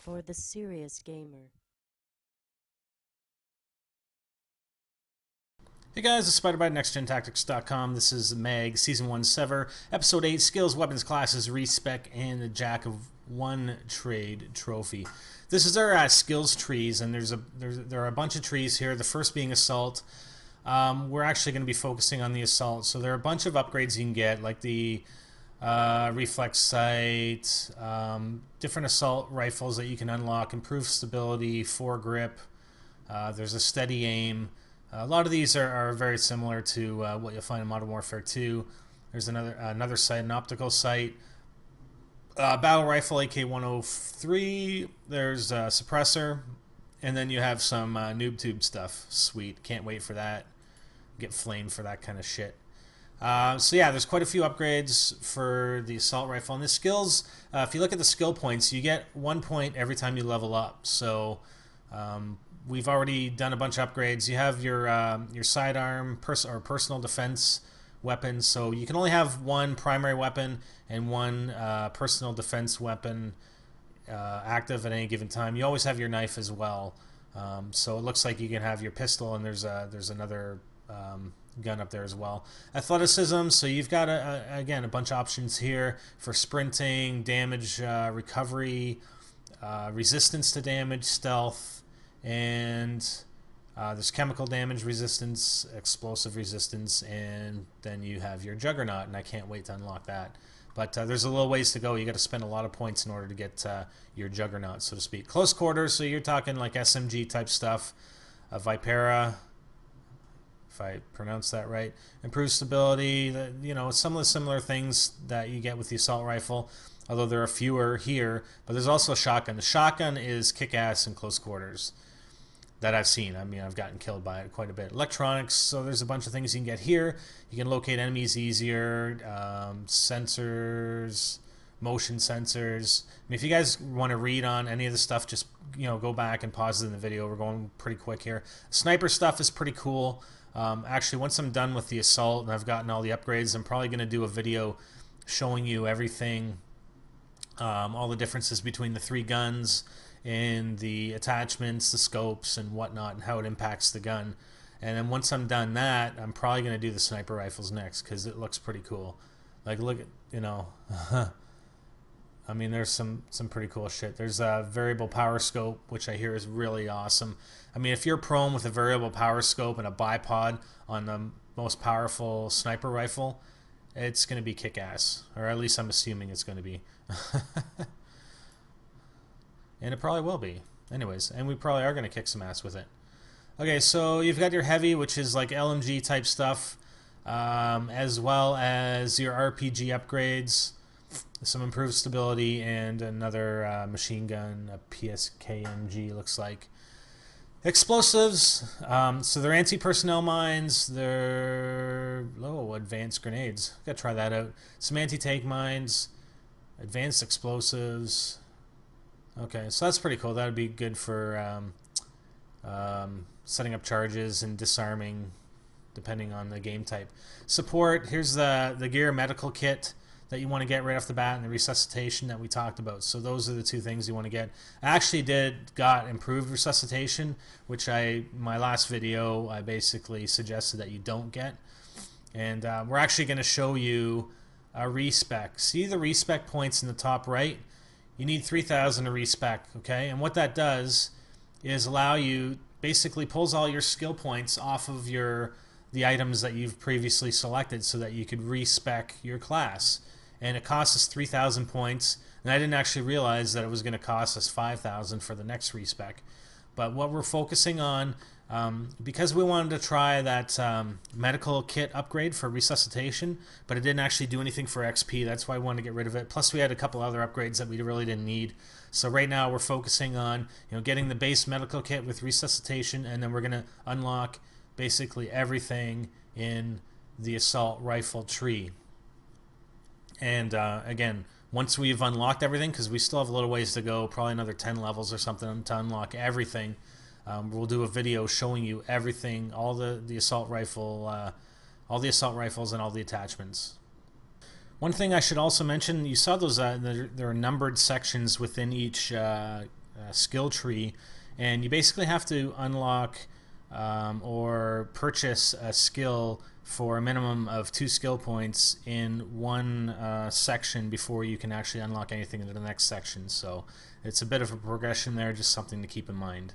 for the serious gamer. Hey guys, it's SpiderBite, NextGenTactics.com. This is Mag, Season 1 Sever, Episode 8, Skills, Weapons, Classes, Respec, and the Jack of One Trade Trophy. This is our skills trees, and there are a bunch of trees here, the first being Assault. We're actually going to be focusing on the Assault, so there are a bunch of upgrades you can get, like the reflex sight, different assault rifles that you can unlock, improved stability, foregrip, there's a steady aim. A lot of these are very similar to what you'll find in Modern Warfare 2. There's another sight, an optical sight, battle rifle AK-103. There's a suppressor, and then you have some noob tube stuff. Sweet, can't wait for that. Get flamed for that kind of shit. So yeah, there's quite a few upgrades for the assault rifle. And the skills, if you look at the skill points, you get 1 point every time you level up. So we've already done a bunch of upgrades. You have your sidearm or personal defense weapons, so you can only have one primary weapon and one personal defense weapon active at any given time. You always have your knife as well. So it looks like you can have your pistol, and there's another gun up there as well. Athleticism, so you've got again a bunch of options here for sprinting, damage recovery, resistance to damage, stealth, and there's chemical damage resistance, explosive resistance, and then you have your Juggernaut, and I can't wait to unlock that. But there's a little ways to go. You got to spend a lot of points in order to get your Juggernaut, so to speak. Close quarters, so you're talking like SMG type stuff, Vipera, if I pronounce that right. Improved stability, some of the similar things that you get with the assault rifle, although there are fewer here. But there's also a shotgun. The shotgun is kick-ass in close quarters that I've seen. I mean, I've gotten killed by it quite a bit. Electronics, so there's a bunch of things you can get here. You can locate enemies easier, sensors, motion sensors. I mean, if you guys want to read on any of the stuff, just go back and pause it in the video. We're going pretty quick here. Sniper stuff is pretty cool. Actually, once I'm done with the assault and I've gotten all the upgrades, I'm probably going to do a video showing you everything, all the differences between the three guns and the attachments, the scopes, and whatnot, and how it impacts the gun. And then once I'm done that, I'm probably going to do the sniper rifles next, because it looks pretty cool. Like, look at, I mean, there's some pretty cool shit. There's a variable power scope, which I hear is really awesome. I mean, if you're prone with a variable power scope and a bipod on the most powerful sniper rifle, it's going to be kick-ass. Or at least I'm assuming it's going to be. And it probably will be. Anyways, and we probably are going to kick some ass with it. Okay, so you've got your heavy, which is like LMG type stuff, as well as your RPG upgrades, some improved stability, and another machine gun, a PSKMG looks like. Explosives, so they're anti-personnel mines, they're advanced grenades. Gotta try that out. Some anti-tank mines, advanced explosives. Okay, so that's pretty cool. That would be good for setting up charges and disarming, depending on the game type. Support, here's the gear medical kit that you want to get right off the bat, and the resuscitation that we talked about. So those are the two things you want to get. I actually got improved resuscitation, which my last video I basically suggested that you don't get. And we're actually going to show you a respec. See the respec points in the top right? You need 3,000 to respec, okay? And what that does is allow you, basically pulls all your skill points off of the items that you've previously selected so that you could respec your class. And it costs us 3,000 points, and I didn't actually realize that it was going to cost us 5,000 for the next respec. But what we're focusing on, because we wanted to try that medical kit upgrade for resuscitation, but it didn't actually do anything for XP, that's why I wanted to get rid of it. Plus we had a couple other upgrades that we really didn't need. So right now we're focusing on getting the base medical kit with resuscitation, and then we're going to unlock basically everything in the assault rifle tree. And again, once we've unlocked everything, because we still have a little ways to go, probably another 10 levels or something to unlock everything, we'll do a video showing you everything, all the assault rifle, all the assault rifles and all the attachments. One thing I should also mention, you saw those, there are numbered sections within each skill tree, and you basically have to unlock or purchase a skill for a minimum of 2 skill points in one section before you can actually unlock anything in the next section. So it's a bit of a progression there, just something to keep in mind.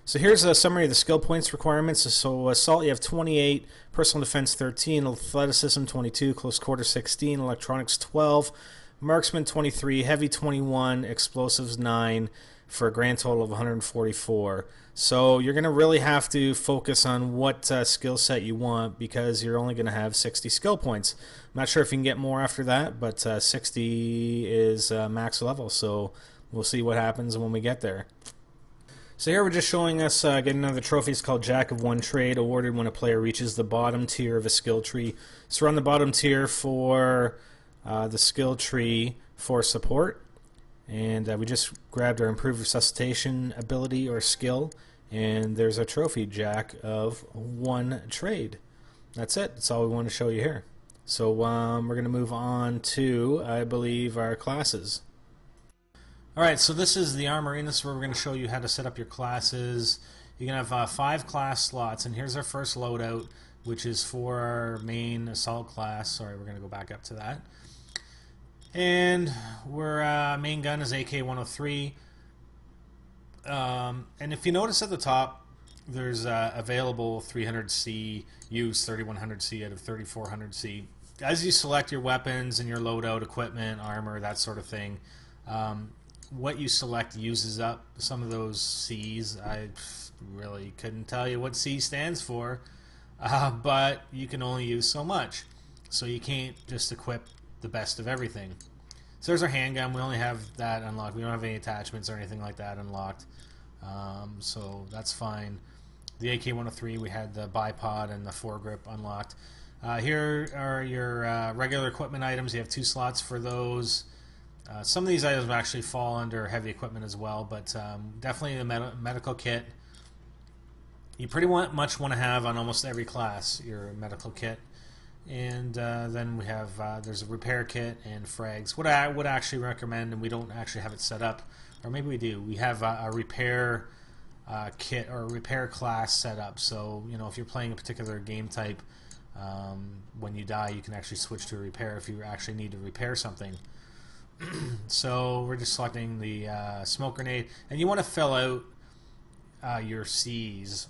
So here's a summary of the skill points requirements. So Assault, you have 28, Personal Defense 13, Athleticism 22, Close Quarter 16, Electronics 12, Marksman 23, Heavy 21, Explosives 9, for a grand total of 144. So you're going to really have to focus on what skill set you want, because you're only going to have 60 skill points. I'm not sure if you can get more after that, but 60 is max level, so we'll see what happens when we get there. So here we're just showing us getting another trophy. It's called Jack of One Trade, awarded when a player reaches the bottom tier of a skill tree. So we're on the bottom tier for the skill tree for support. And we just grabbed our improved resuscitation ability or skill. And there's our trophy, Jack of One Trade. That's it. That's all we want to show you here. So we're going to move on to, I believe, our classes. Alright, so this is the armory, and this is where we're going to show you how to set up your classes. You can have 5 class slots, and here's our first loadout, which is for our main assault class. Sorry, we're going to go back up to that. And our main gun is AK-103. And if you notice at the top, there's available 300C use, 3100C out of 3400C. As you select your weapons and your loadout, equipment, armor, that sort of thing, what you select uses up some of those C's. I really couldn't tell you what C stands for, but you can only use so much. So you can't just equip the best of everything. So there's our handgun. We only have that unlocked. We don't have any attachments or anything like that unlocked. So that's fine. The AK-103, we had the bipod and the foregrip unlocked. Here are your regular equipment items. You have 2 slots for those. Some of these items actually fall under heavy equipment as well, but definitely the medical kit. You pretty much want to have on almost every class your medical kit. And then we have there's a repair kit and frags. What I would actually recommend, and we don't actually have it set up, or maybe we do, we have a repair kit or a repair class set up. So if you're playing a particular game type, when you die you can actually switch to a repair if you actually need to repair something. So we're just selecting the smoke grenade, and you want to fill out your C's,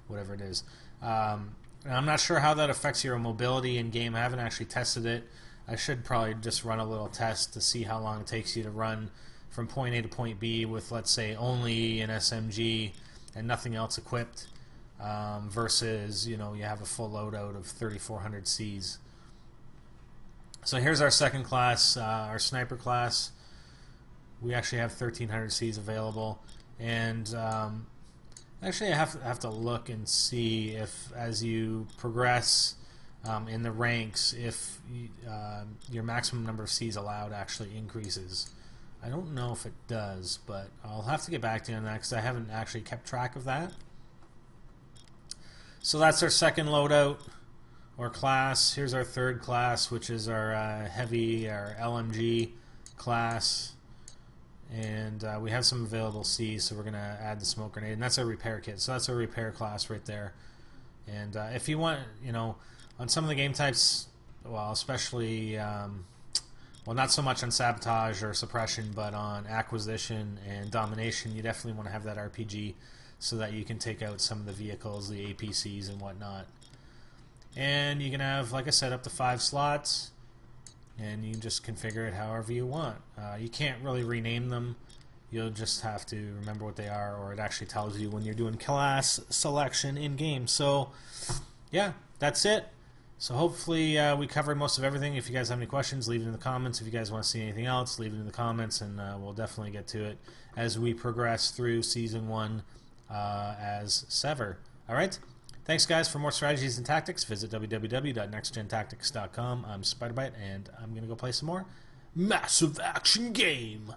whatever it is. I'm not sure how that affects your mobility in game. I haven't actually tested it. I should probably just run a little test to see how long it takes you to run from point A to point B with, let's say, only an SMG and nothing else equipped, versus you have a full loadout of 3400 C's. So here's our second class, our sniper class. We actually have 1300 C's available, and actually I have to look and see if, as you progress in the ranks, if your maximum number of C's allowed actually increases. I don't know if it does, but I'll have to get back to you on that because I haven't actually kept track of that. So that's our second loadout or class. Here's our third class, which is our heavy, our LMG class, and we have some available C's, so we're going to add the smoke grenade, and that's our repair kit. So that's our repair class right there. And if you want, on some of the game types, well, especially, well, not so much on sabotage or suppression, but on acquisition and domination, you definitely want to have that RPG so that you can take out some of the vehicles, the APCs and whatnot. And you can have, like I said, up to 5 slots, and you can just configure it however you want. You can't really rename them. You'll just have to remember what they are, or it actually tells you when you're doing class selection in game. So yeah, that's it. So hopefully we covered most of everything. If you guys have any questions, leave it in the comments. If you guys want to see anything else, leave it in the comments, and we'll definitely get to it as we progress through Season 1 as Sever. Alright? Thanks, guys. For more strategies and tactics, visit www.nextgentactics.com. I'm Spiderbite, and I'm going to go play some more Massive Action Game.